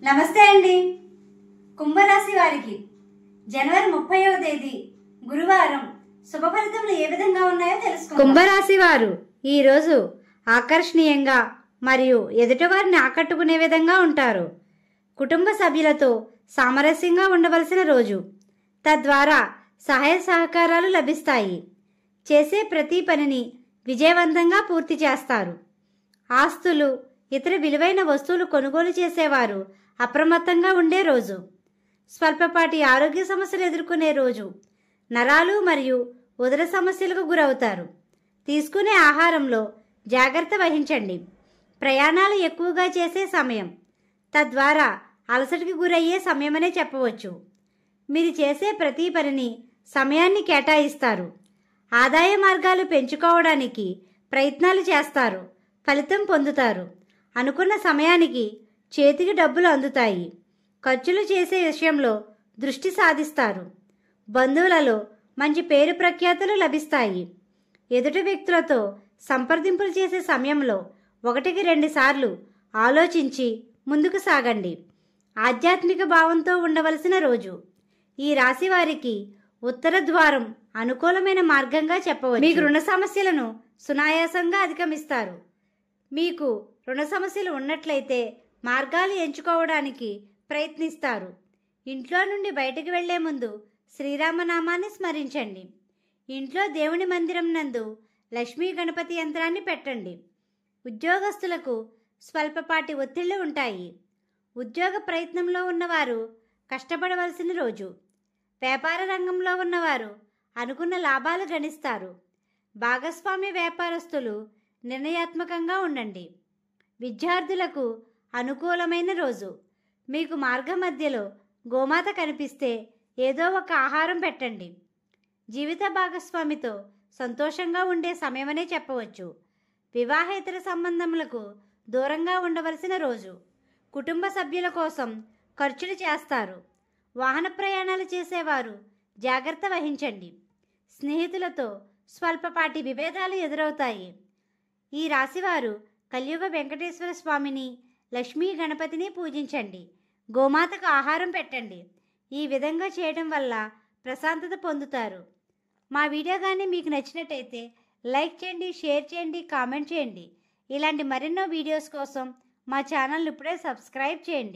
నమస్తే అండి. కుంభరాశి వారికి జనవరి 30వ తేదీ గురువారం శుభ ఫలితములు ఏ విధంగా ఉన్నాయో తెలుసుకుందాం. కుంభరాశి వారు ఈరోజు ఆకర్షణీయంగా మరియు ఎదుటివారిని ఆకట్టుకునే విధంగా ఉంటారు. కుటుంబ సభ్యులతో సామరస్యంగా ఉండవలసిన రోజు. తద్వారా సహాయ సహకారాలు లభిస్తాయి. చేసే ప్రతి పనిని విజయవంతంగా పూర్తి చేస్తారు. ఆస్తులు, ఇతర విలువైన వస్తువులు కొనుగోలు చేసేవారు అప్రమత్తంగా ఉండే రోజు. స్వల్పపాటి ఆరోగ్య సమస్యలు ఎదుర్కొనే రోజు. నరాలు మరియు ఉదర సమస్యలకు గురవుతారు. తీసుకునే ఆహారంలో జాగ్రత్త వహించండి. ప్రయాణాలు ఎక్కువగా చేసే సమయం. తద్వారా అలసటకి గురయ్యే సమయమనే చెప్పవచ్చు. మీరు చేసే ప్రతి పనిని సమయాన్ని కేటాయిస్తారు. ఆదాయ మార్గాలు పెంచుకోవడానికి ప్రయత్నాలు చేస్తారు. ఫలితం పొందుతారు. అనుకున్న సమయానికి చేతికి డబ్బులు అందుతాయి. ఖర్చులు చేసే విషయంలో దృష్టి సాధిస్తారు. బంధువులలో మంచి పేరు ప్రఖ్యాతులు లభిస్తాయి. ఎదుటి వ్యక్తులతో సంప్రదింపులు చేసే సమయంలో 1-2 సార్లు ఆలోచించి ముందుకు సాగండి. ఆధ్యాత్మిక భావంతో ఉండవలసిన రోజు. ఈ రాశి వారికి ఉత్తర ద్వారం అనుకూలమైన మార్గంగా చెప్పవచ్చు. మీకు రుణ సమస్యలను సునాయాసంగా అధిగమిస్తారు. మీకు రుణ సమస్యలు ఉన్నట్లయితే మార్గాలు ఎంచుకోవడానికి ప్రయత్నిస్తారు. ఇంట్లో నుండి బయటకు వెళ్లే ముందు శ్రీరామనామాన్ని స్మరించండి. ఇంట్లో దేవుని మందిరం నందు లక్ష్మీ గణపతి యంత్రాన్ని పెట్టండి. ఉద్యోగస్తులకు స్వల్పపాటి ఒత్తిళ్లు ఉంటాయి. ఉద్యోగ ప్రయత్నంలో ఉన్నవారు కష్టపడవలసిన రోజు. వ్యాపార రంగంలో ఉన్నవారు అనుకున్న లాభాలు గణిస్తారు. భాగస్వామ్య వ్యాపారస్తులు నిర్ణయాత్మకంగా ఉండండి. విద్యార్థులకు అనుకూలమైన రోజు. మీకు మార్గ మధ్యలో గోమాత కనిపిస్తే ఏదో ఒక ఆహారం పెట్టండి. జీవిత భాగస్వామితో సంతోషంగా ఉండే సమయమనే చెప్పవచ్చు. వివాహేతర సంబంధములకు దూరంగా ఉండవలసిన రోజు. కుటుంబ సభ్యుల కోసం ఖర్చులు చేస్తారు. వాహన ప్రయాణాలు చేసేవారు జాగ్రత్త వహించండి. స్నేహితులతో స్వల్పపాటి విభేదాలు ఎదురవుతాయి. ఈ రాశివారు కలియుగ వెంకటేశ్వర స్వామిని, లక్ష్మీ గణపతిని పూజించండి. గోమాతకు ఆహారం పెట్టండి. ఈ విధంగా చేయడం వల్ల ప్రశాంతత పొందుతారు. మా వీడియో కానీ మీకు నచ్చినట్టయితే లైక్ చేయండి, షేర్ చేయండి, కామెంట్ చేయండి. ఇలాంటి మరెన్నో వీడియోస్ కోసం మా ఛానల్ని ఇప్పుడే సబ్స్క్రైబ్ చేయండి.